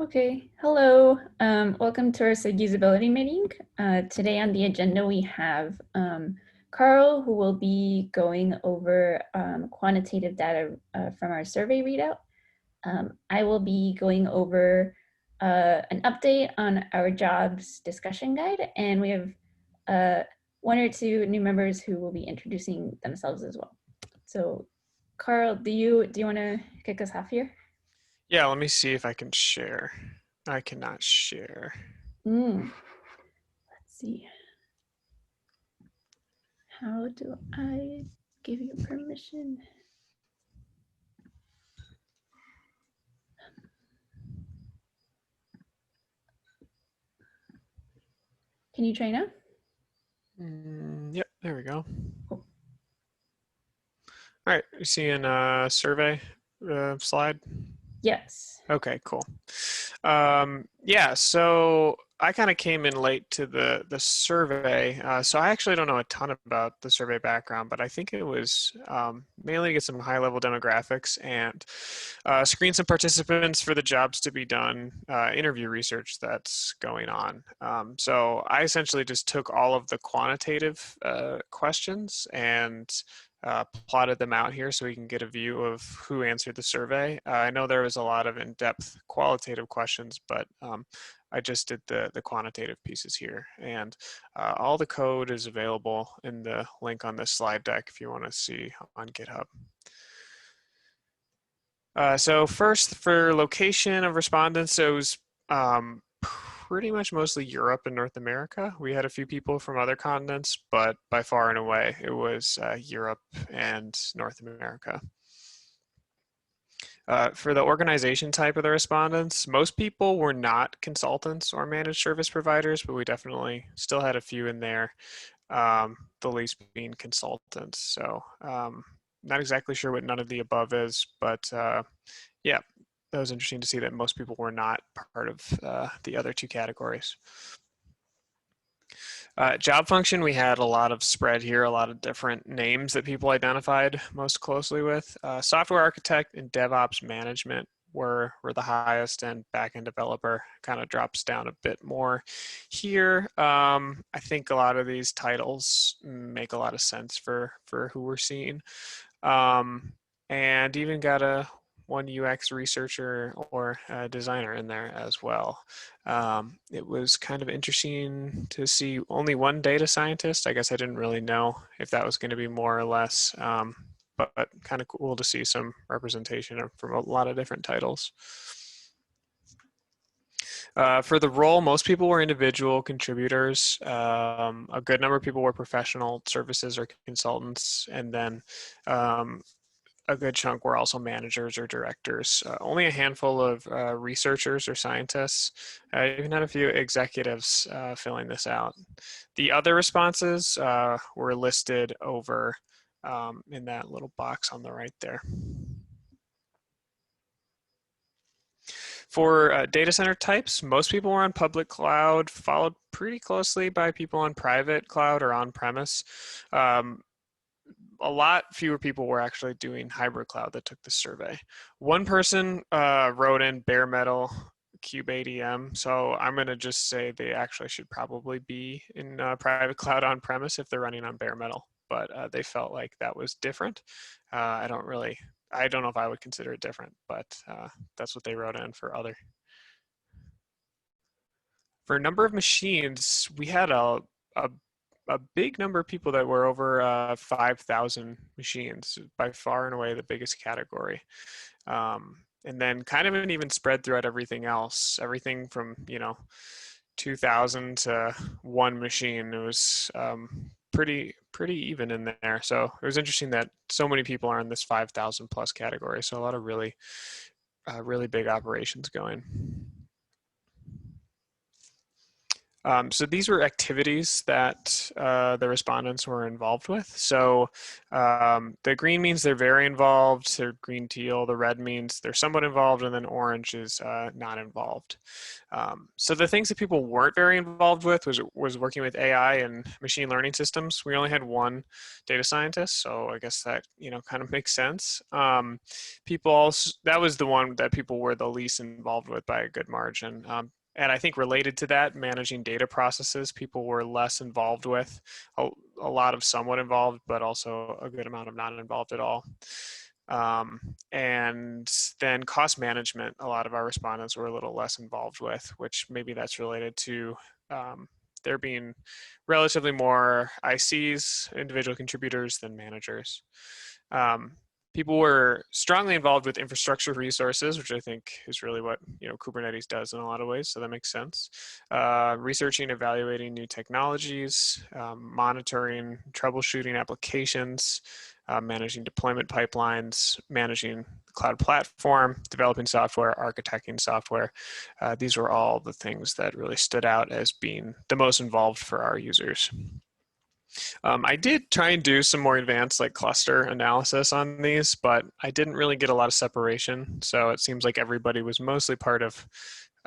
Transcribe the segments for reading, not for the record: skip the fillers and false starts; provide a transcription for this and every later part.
Okay, hello. Welcome to our SIG Usability meeting. Today on the agenda we have Carl, who will be going over quantitative data from our survey readout. I will be going over an update on our jobs discussion guide, and we have one or two new members who will be introducing themselves as well. So, Carl, do you want to kick us off here? Yeah, let me see if I can share. I cannot share. Let's see. How do I give you permission? Can you try now? Yep, there we go. Cool. All right, you seeing a survey slide? Yes. Okay, cool. Yeah, so I kind of came in late to the survey, so I actually don't know a ton about the survey background, but I think it was mainly to get some high-level demographics and screen some participants for the jobs to be done, interview research that's going on. So I essentially just took all of the quantitative questions and plotted them out here so we can get a view of who answered the survey. I know there was a lot of in-depth qualitative questions, but I just did the quantitative pieces here. And all the code is available in the link on this slide deck if you want to see on GitHub. So first, for location of respondents, it was pretty much mostly Europe and North America. We had a few people from other continents, but by far and away, it was Europe and North America. For the organization type of the respondents, most people were not consultants or managed service providers, but we definitely still had a few in there, the least being consultants. So not exactly sure what none of the above is, but yeah, that was interesting to see that most people were not part of the other two categories. Job function, we had a lot of spread here, a lot of different names that people identified most closely with. Software architect and DevOps management were the highest, and backend developer kind of drops down a bit more here. I think a lot of these titles make a lot of sense for who we're seeing. And even got one UX researcher or designer in there as well. It was kind of interesting to see only one data scientist. I guess I didn't really know if that was going to be more or less, but kind of cool to see some representation from a lot of different titles. For the role, most people were individual contributors. A good number of people were professional services or consultants, and then a good chunk were also managers or directors. Only a handful of researchers or scientists. I even had a few executives filling this out. The other responses were listed over in that little box on the right there. For data center types, most people were on public cloud, followed pretty closely by people on private cloud or on-premise. A lot fewer people were actually doing hybrid cloud that took the survey. One person wrote in bare metal kubeadm, so I'm going to just say they actually should probably be in private cloud on premise if they're running on bare metal, but they felt like that was different. I don't know if I would consider it different, but that's what they wrote in for other. For a number of machines, we had a big number of people that were over 5,000 machines, by far and away the biggest category. And then kind of an even spread throughout everything else, everything from, 2,000 to one machine. It was pretty even in there. So it was interesting that so many people are in this 5,000 plus category. So a lot of really big operations going. So these were activities that the respondents were involved with. So the green means they're very involved, they're green teal, the red means they're somewhat involved, and then orange is not involved. So the things that people weren't very involved with was working with AI and machine learning systems. We only had one data scientist, so I guess that kind of makes sense. People also, that was the one that people were the least involved with by a good margin. And I think related to that, managing data processes, people were less involved with, a lot of somewhat involved, but also a good amount of not involved at all. And then cost management, a lot of our respondents were a little less involved with, which maybe that's related to there being relatively more ICs, individual contributors, than managers. Um, People were strongly involved with infrastructure resources, which I think is really what Kubernetes does in a lot of ways. So that makes sense. Researching, evaluating new technologies, monitoring, troubleshooting applications, managing deployment pipelines, managing the cloud platform, developing software, architecting software. These were all the things that really stood out as being the most involved for our users. I did try and do some more advanced like cluster analysis on these, but I didn't really get a lot of separation. So it seems like everybody was mostly part of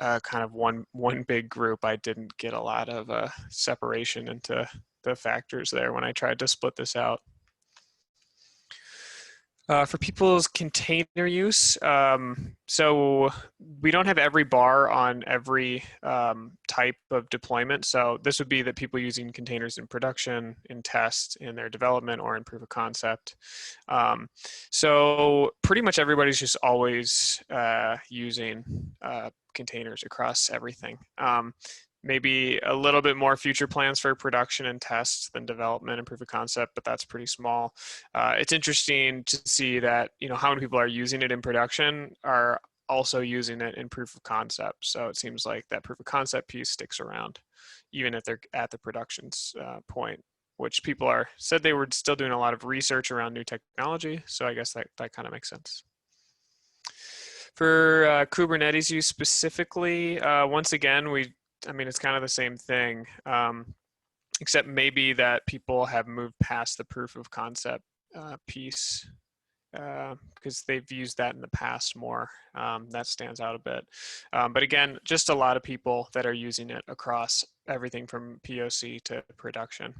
kind of one big group. I didn't get a lot of separation into the factors there when I tried to split this out. For people's container use, so we don't have every bar on every type of deployment. So this would be that people using containers in production, in test, in their development, or in proof of concept. So pretty much everybody's just always using containers across everything. Maybe a little bit more future plans for production and tests than development and proof of concept, but that's pretty small. It's interesting to see that how many people are using it in production are also using it in proof of concept. So it seems like that proof of concept piece sticks around, even if they're at the production's point, which people said they were still doing a lot of research around new technology. So I guess that kind of makes sense. For Kubernetes use specifically, once again, it's kind of the same thing, except maybe that people have moved past the proof of concept piece because they've used that in the past more. That stands out a bit. But again, just a lot of people that are using it across everything from POC to production.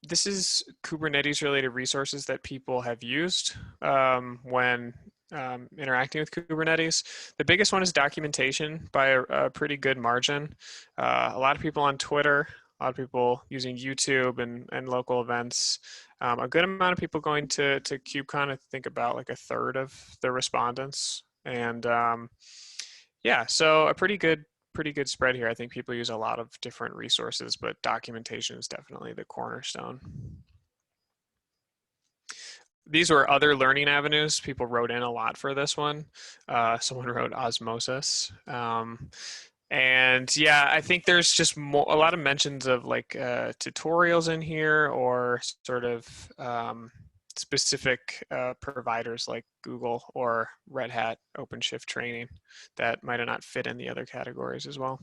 This is Kubernetes related resources that people have used when interacting with Kubernetes. The biggest one is documentation by a pretty good margin. A lot of people on Twitter, a lot of people using YouTube and local events. A good amount of people going to KubeCon. I think about like a third of the respondents. And yeah, so a pretty good spread here. I think people use a lot of different resources, but documentation is definitely the cornerstone. These were other learning avenues. People wrote in a lot for this one. Someone wrote osmosis. And yeah, I think there's just a lot of mentions of like tutorials in here or sort of specific providers like Google or Red Hat OpenShift training that might not fit in the other categories as well.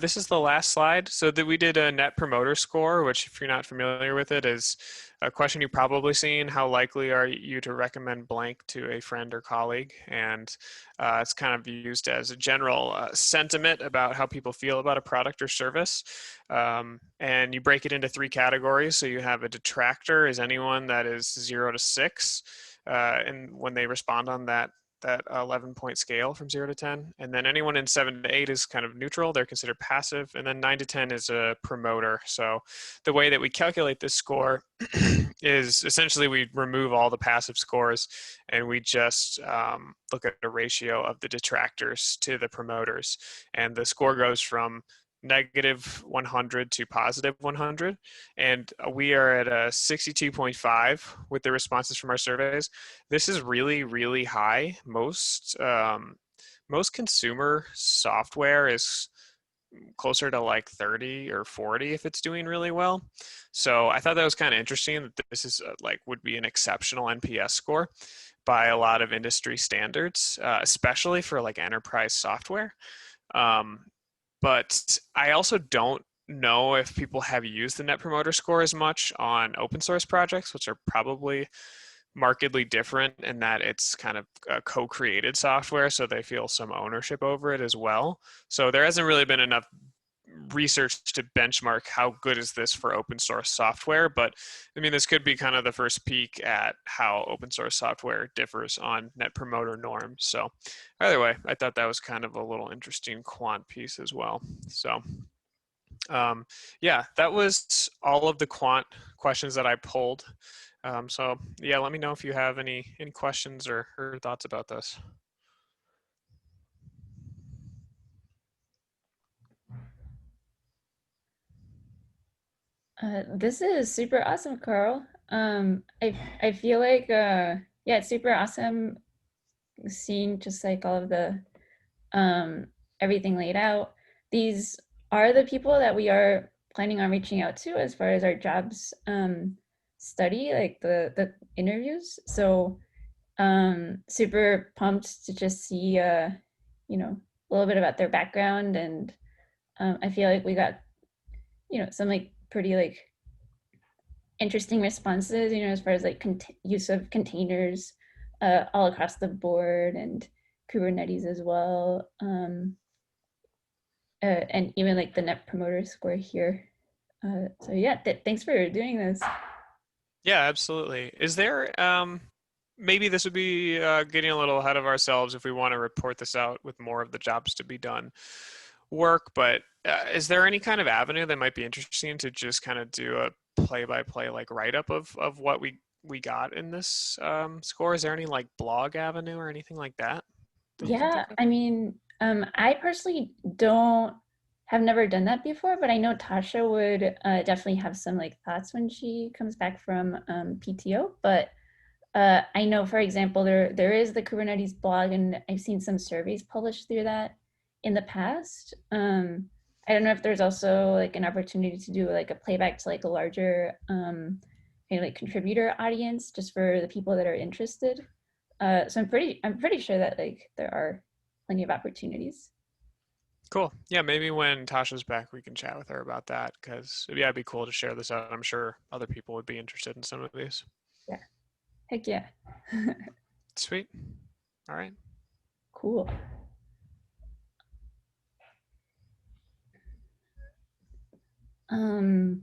This is the last slide. So that we did a net promoter score, which if you're not familiar with it is a question you've probably seen. How likely are you to recommend blank to a friend or colleague? And it's kind of used as a general sentiment about how people feel about a product or service. And you break it into 3 categories. So you have a detractor is anyone that is 0 to 6. And when they respond on that 11-point scale from 0 to 10. And then anyone in 7 to 8 is kind of neutral. They're considered passive. And then 9 to 10 is a promoter. So the way that we calculate this score is essentially we remove all the passive scores and we just look at a ratio of the detractors to the promoters. And the score goes from negative 100 to positive 100, and we are at a 62.5 with the responses from our surveys. This is really, really high. Most consumer software is closer to like 30 or 40 if it's doing really well. So I thought that was kind of interesting that this is like would be an exceptional NPS score by a lot of industry standards, especially for like enterprise software. Um, but I also don't know if people have used the Net Promoter Score as much on open source projects, which are probably markedly different in that it's kind of co-created software, so they feel some ownership over it as well. So there hasn't really been enough research to benchmark how good is this for open source software, but I mean, this could be kind of the first peek at how open source software differs on net promoter norms. So either way, I thought that was kind of a little interesting quant piece as well. So yeah, that was all of the quant questions that I pulled. So yeah, let me know if you have any questions or thoughts about this. This is super awesome, Carl. I feel like yeah, it's super awesome seeing just like all of the everything laid out. These are the people that we are planning on reaching out to as far as our jobs study, like the interviews. So super pumped to just see you know, a little bit about their background, and I feel like we got, you know, some like pretty like interesting responses, you know, as far as like use of containers all across the board, and Kubernetes as well. And even like the net promoter score here. So yeah, thanks for doing this. Yeah, absolutely. Is there maybe this would be getting a little ahead of ourselves if we want to report this out with more of the jobs to be done work, but is there any kind of avenue that might be interesting to just kind of do a play-by-play like write-up of what we got in this score? Is there any like blog avenue or anything like that that you can Yeah, think of? I mean, I personally don't have never done that before, but I know Tasha would definitely have some like thoughts when she comes back from PTO. But I know, for example, there is the Kubernetes blog, and I've seen some surveys published through that in the past. I don't know if there's also like an opportunity to do like a playback to like a larger kind of like contributor audience, just for the people that are interested. So I'm pretty sure that like there are plenty of opportunities. Cool. Yeah, maybe when Tasha's back, we can chat with her about that because yeah, it'd be cool to share this out. I'm sure other people would be interested in some of these. Yeah, heck yeah. Sweet. All right. Cool. Um,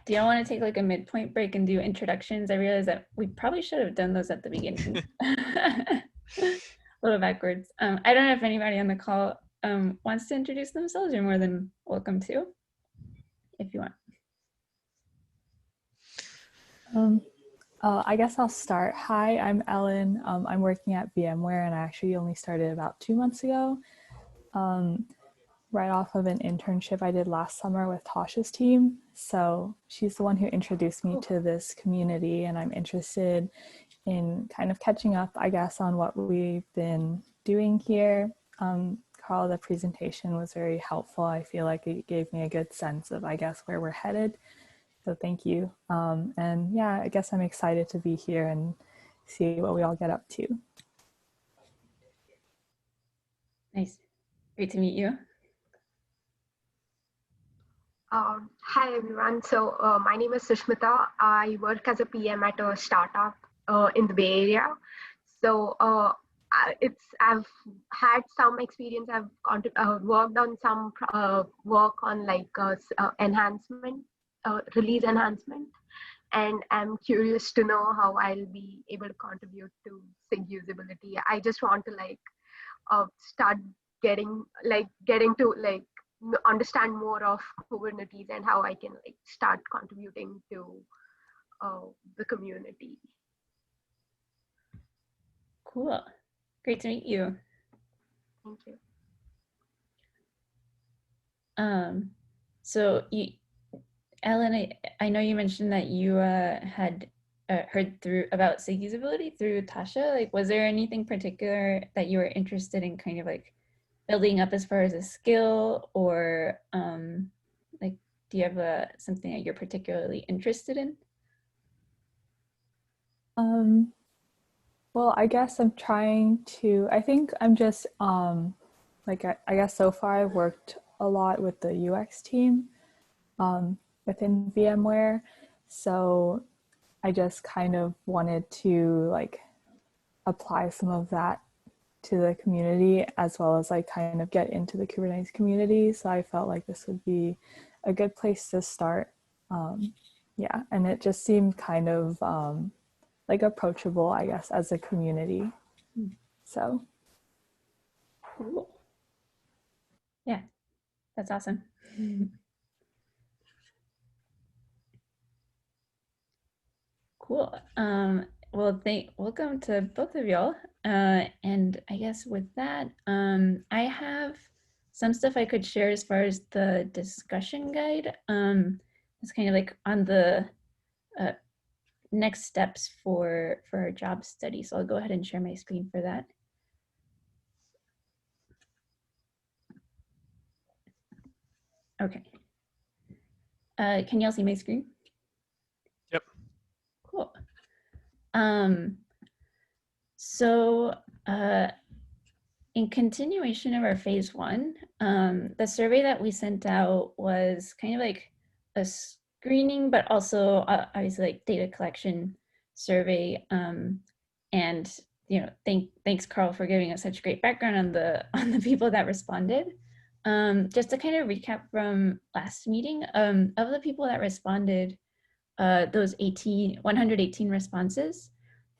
do y'all want to take like a midpoint break and do introductions? I realize that we probably should have done those at the beginning. A little backwards. I don't know if anybody on the call wants to introduce themselves. You're more than welcome to, if you want. Um, I guess I'll start. Hi, I'm Ellen. I'm working at VMware, and I actually only started about 2 months ago, right off of an internship I did last summer with Tasha's team. So she's the one who introduced me to this community, and I'm interested in kind of catching up, I guess, on what we've been doing here. Carl, the presentation was very helpful. I feel like it gave me a good sense of, I guess, where we're headed. So thank you. And yeah, I guess I'm excited to be here and see what we all get up to. Nice. Great to meet you. Hi everyone. So my name is Sushmita. I work as a PM at a startup in the Bay Area. So I've had some experience. I've worked on some work on like enhancement, release enhancement, and I'm curious to know how I'll be able to contribute to SIG usability. I just want to like start getting to like understand more of Kubernetes and how I can like start contributing to the community. Cool. Great to meet you. Thank you. So you, Ellen, I know you mentioned that you had heard through about SIG usability through Tasha. Like, was there anything particular that you were interested in kind of like building up as far as a skill, or like, do you have something that you're particularly interested in? Well, I guess I'm trying to, I think I'm just, like, I guess so far I've worked a lot with the UX team within VMware. So I just kind of wanted to like apply some of that to the community, as well as like kind of get into the Kubernetes community. So I felt like this would be a good place to start. Yeah, and it just seemed kind of like approachable, I guess, as a community. So Cool. Yeah, that's awesome. Cool. Well, welcome to both of y'all. And I guess with that, I have some stuff I could share as far as the discussion guide. It's kind of like on the next steps for our job study. So I'll go ahead and share my screen for that. Okay. Can y'all see my screen? Yep. Cool. So in continuation of our phase one, the survey that we sent out was kind of like a screening, but also obviously like data collection survey. And thanks Carl for giving us such great background on the people that responded. Just to kind of recap from last meeting, of the people that responded, those 118 responses,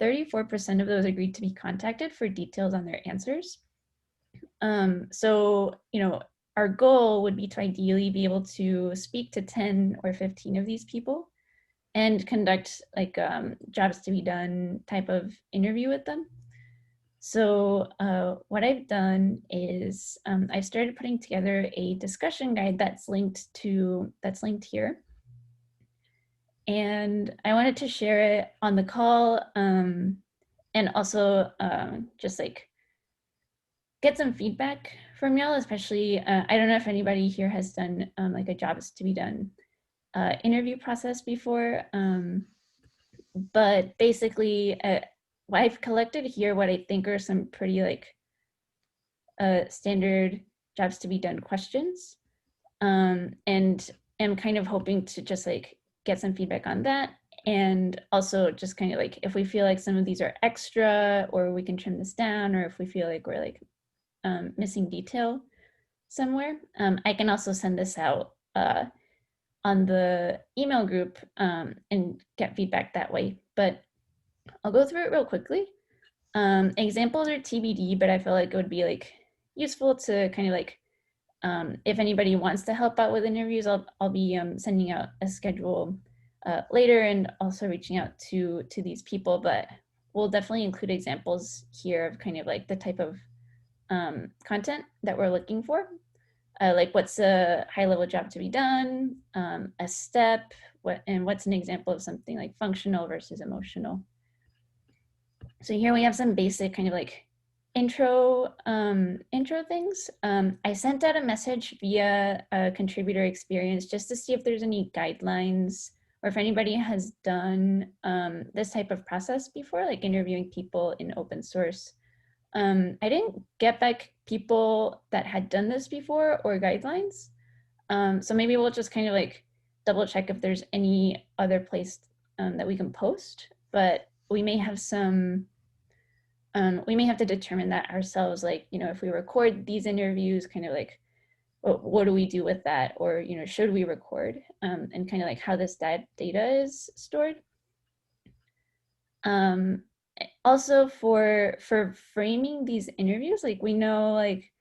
34% of those agreed to be contacted for details on their answers. So, our goal would be to ideally be able to speak to 10 or 15 of these people and conduct like jobs to be done type of interview with them. So what I've done is I started putting together a discussion guide that's linked here. And I wanted to share it on the call, and also just like get some feedback from y'all, especially, I don't know if anybody here has done like a jobs to be done interview process before, but basically what I've collected here, what I think are some pretty like standard jobs to be done questions, and am kind of hoping to just like get some feedback on that. And also just kind of like, if we feel like some of these are extra, or we can trim this down, or if we feel like we're like missing detail somewhere, I can also send this out on the email group and get feedback that way. But I'll go through it real quickly. Examples are TBD, but I feel like it would be like useful to kind of like, if anybody wants to help out with interviews, I'll be sending out a schedule later, and also reaching out to these people. But we'll definitely include examples here of kind of like the type of content that we're looking for. Like what's a high level job to be done, a step, what's an example of something like functional versus emotional. So here we have some basic kind of like intro things. I sent out a message via a contributor experience just to see if there's any guidelines, or if anybody has done this type of process before, like interviewing people in open source. I didn't get back people that had done this before or guidelines. So maybe we'll just kind of like double check if there's any other place that we can post, but we may have some, we may have to determine that ourselves, like, if we record these interviews, kind of like, what do we do with that? Or, should we record, and kind of like how this data is stored. Also for framing these interviews, like we know, like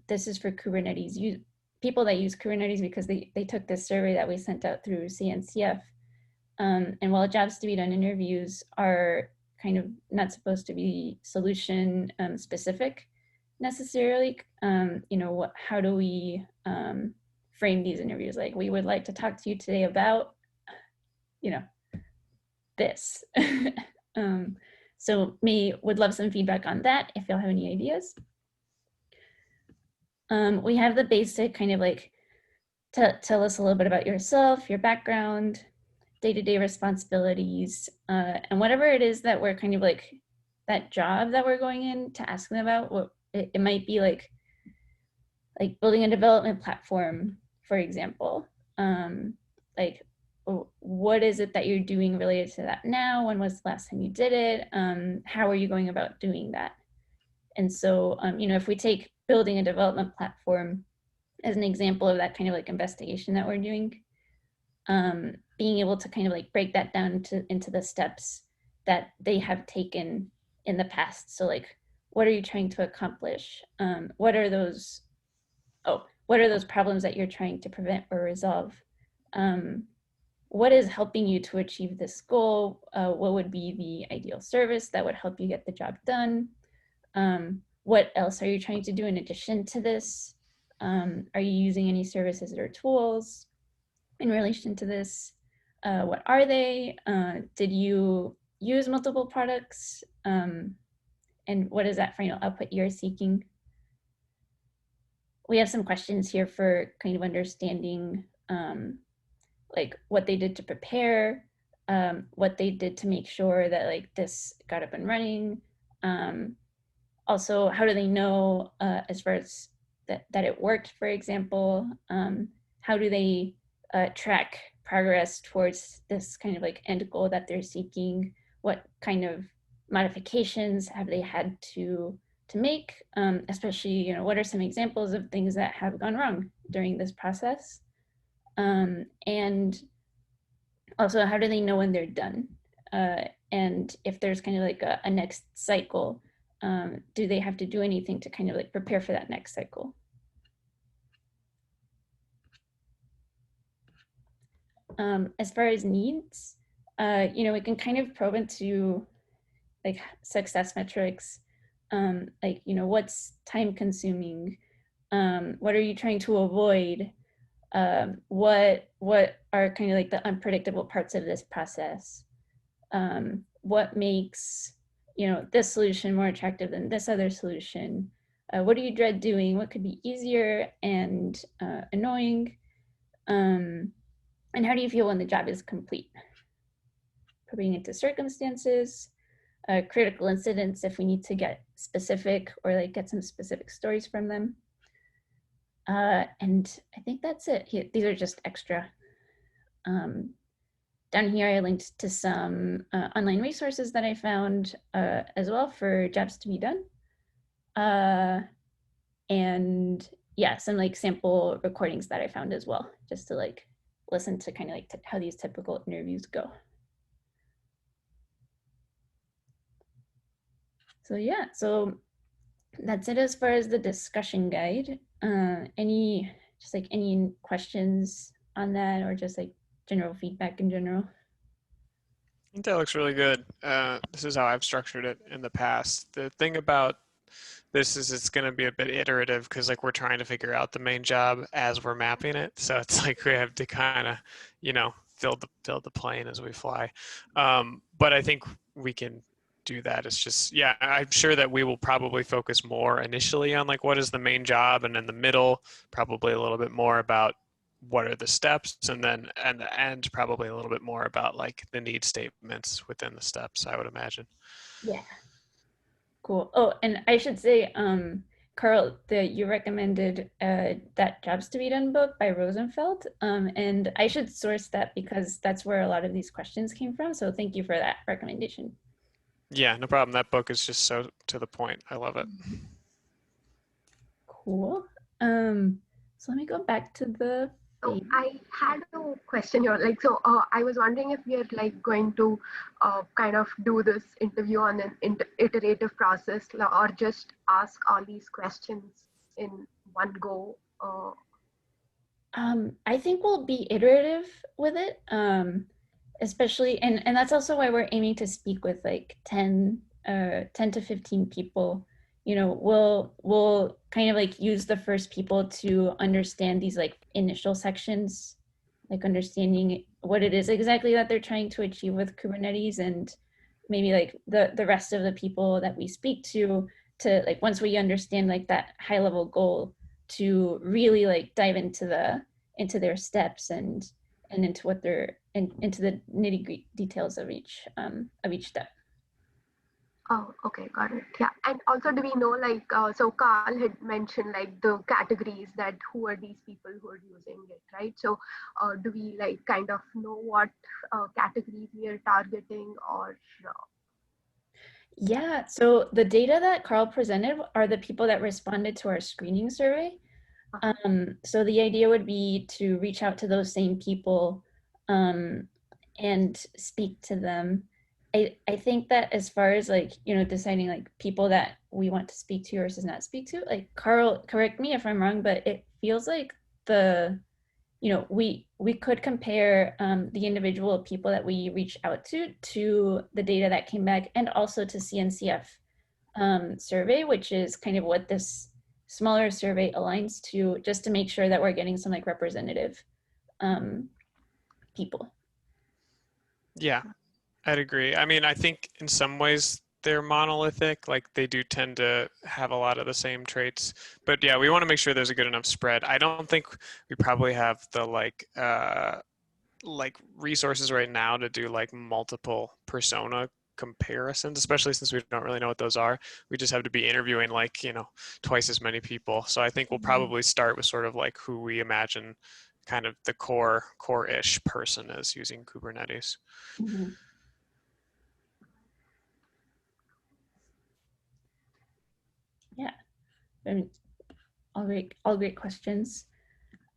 this is for Kubernetes people that use Kubernetes, because they took this survey that we sent out through CNCF. And while jobs to be done interviews are kind of not supposed to be solution specific necessarily, how do we frame these interviews? Like, we would like to talk to you today about, this. So would love some feedback on that if y'all have any ideas. We have the basic kind of like, tell us a little bit about yourself, your background, day-to-day responsibilities, and whatever it is that we're kind of like, that job that we're going in to ask them about. What it might be like building a development platform, for example. Like, what is it that you're doing related to that now? When was the last time you did it? How are you going about doing that? And so, if we take building a development platform as an example of that kind of like investigation that we're doing, being able to kind of like break that down into the steps that they have taken in the past. So like, what are you trying to accomplish? What are those problems that you're trying to prevent or resolve? What is helping you to achieve this goal? What would be the ideal service that would help you get the job done? What else are you trying to do in addition to this? Are you using any services or tools in relation to this? What are they? Did you use multiple products? And what is that final output you're seeking? We have some questions here for kind of understanding like what they did to prepare, what they did to make sure that like this got up and running. Also, how do they know as far as that it worked, for example? How do they track progress towards this kind of like end goal that they're seeking? What kind of modifications have they had to make? Especially, what are some examples of things that have gone wrong during this process? And also, how do they know when they're done? And if there's kind of like a next cycle, do they have to do anything to kind of like prepare for that next cycle? As far as needs, we can kind of probe into like success metrics, like, what's time consuming? What are you trying to avoid? What are kind of like the unpredictable parts of this process? What makes this solution more attractive than this other solution? What do you dread doing? What could be easier and annoying? And how do you feel when the job is complete? Probing into circumstances, critical incidents if we need to get specific or like get some specific stories from them. And I think that's it. These are just extra. Down here, I linked to some online resources that I found as well for jobs to be done. And yeah, some like sample recordings that I found as well, just to like listen to kind of like how these typical interviews go. So yeah, so that's it as far as the discussion guide. Any questions on that, or just like general feedback in general? I think that looks really good. This is how I've structured it in the past. The thing about this is it's going to be a bit iterative because like we're trying to figure out the main job as we're mapping it. So it's like we have to kind of, build the plane as we fly. But I think we can do that. It's just, yeah, I'm sure that we will probably focus more initially on like what is the main job, and in the middle, probably a little bit more about what are the steps, and then at the end, probably a little bit more about like the need statements within the steps, I would imagine. Yeah. Cool. Oh, and I should say, Carl, you recommended that Jobs to be Done book by Rosenfeld, and I should source that because that's where a lot of these questions came from. So thank you for that recommendation. Yeah, no problem. That book is just so to the point. I love it. Cool. So let me go back to the. So I had a question here. Like, so I was wondering if we are like going to kind of do this interview on an iterative process, or just ask all these questions in one go. I think we'll be iterative with it, especially, and that's also why we're aiming to speak with like 10 to 15 people. We'll kind of like use the first people to understand these like initial sections, like understanding what it is exactly that they're trying to achieve with Kubernetes, and maybe like the rest of the people that we speak to like once we understand like that high level goal, to really like dive into their steps and into what they're into the nitty-gritty details of each step. Oh, okay, got it. Yeah, and also, do we know like so Carl had mentioned like the categories that who are these people who are using it, right? So, do we like kind of know what categories we are targeting, or Yeah, so the data that Carl presented are the people that responded to our screening survey. So the idea would be to reach out to those same people and speak to them. I think that as far as like, deciding like people that we want to speak to versus not speak to, like Carl, correct me if I'm wrong, but it feels like we could compare the individual people that we reach out to the data that came back and also to CNCF survey, which is kind of what this smaller survey aligns to, just to make sure that we're getting some like representative people. Yeah, I'd agree. I mean, I think in some ways they're monolithic, like they do tend to have a lot of the same traits. But yeah, we want to make sure there's a good enough spread. I don't think we probably have the like resources right now to do like multiple persona comparisons, especially since we don't really know what those are. We just have to be interviewing like, twice as many people. So I think we'll probably start with sort of like who we imagine kind of the core-ish person is using Kubernetes. Mm-hmm. Yeah, I mean, all great questions.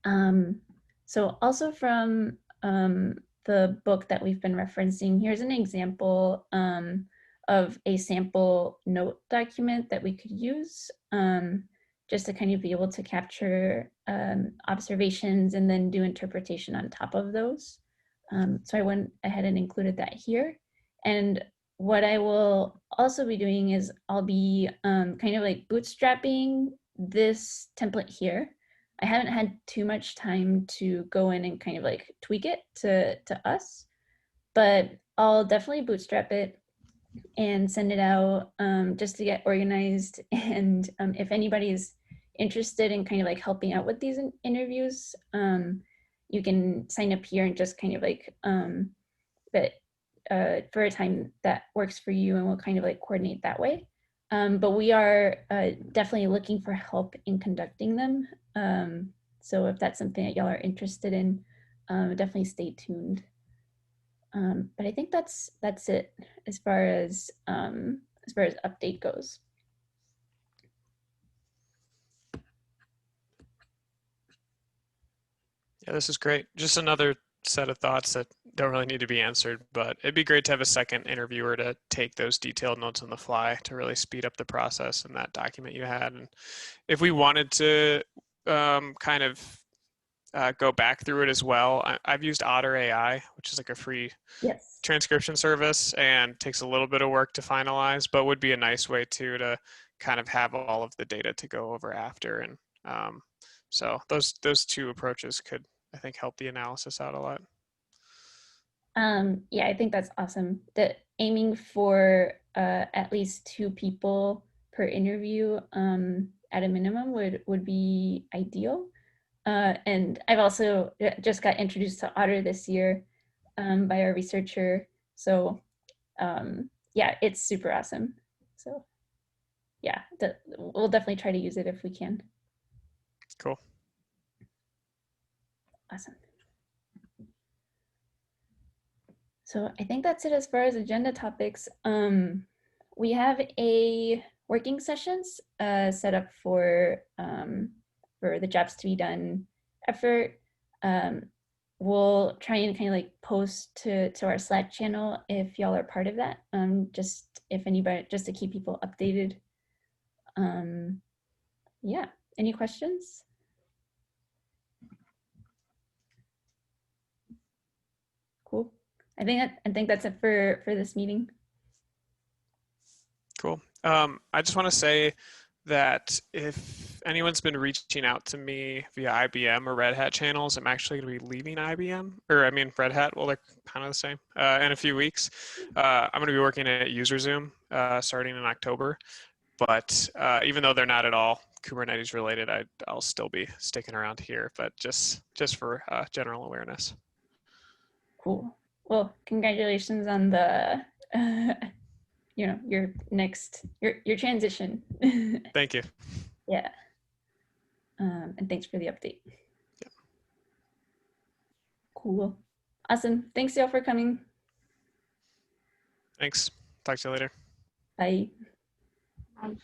So also from the book that we've been referencing, here's an example of a sample note document that we could use just to kind of be able to capture observations and then do interpretation on top of those. So I went ahead and included that here. And what I will also be doing is I'll be kind of like bootstrapping this template here. I haven't had too much time to go in and kind of like tweak it to us, but I'll definitely bootstrap it and send it out just to get organized. And if anybody's interested in kind of like helping out with these interviews, you can sign up here and just kind of like, but for a time that works for you, and we'll kind of like coordinate that way. But we are definitely looking for help in conducting them. So if that's something that y'all are interested in, definitely stay tuned. But I think that's it as far as update goes. Yeah, this is great. Just another set of thoughts that don't really need to be answered, but it'd be great to have a second interviewer to take those detailed notes on the fly to really speed up the process in that document you had. And if we wanted to kind of go back through it as well, I've used Otter AI, which is like a free transcription service and takes a little bit of work to finalize, but would be a nice way to kind of have all of the data to go over after. And so those two approaches could, I think, help the analysis out a lot. Yeah, I think that's awesome. That aiming for at least 2 people per interview at a minimum would be ideal. And I've also just got introduced to Otter this year by our researcher. So yeah, it's super awesome. So yeah, we'll definitely try to use it if we can. Cool. Awesome. So I think that's it as far as agenda topics. We have a working sessions set up for the jobs to be done effort. We'll try and kind of like post to our Slack channel if y'all are part of that. Just if anybody, just to keep people updated. Yeah, any questions? Cool. I think that's it for this meeting. Cool. I just want to say that if anyone's been reaching out to me via IBM or Red Hat channels, I'm actually going to be leaving IBM, or I mean Red Hat, well, they're kind of the same, in a few weeks. I'm going to be working at UserZoom starting in October. But even though they're not at all Kubernetes related, I'll still be sticking around here, but just for general awareness. Cool. Well, congratulations on the, your next, your transition. Thank you. Yeah. And thanks for the update. Yeah. Cool. Awesome. Thanks y'all for coming. Thanks. Talk to you later. Bye. Bye.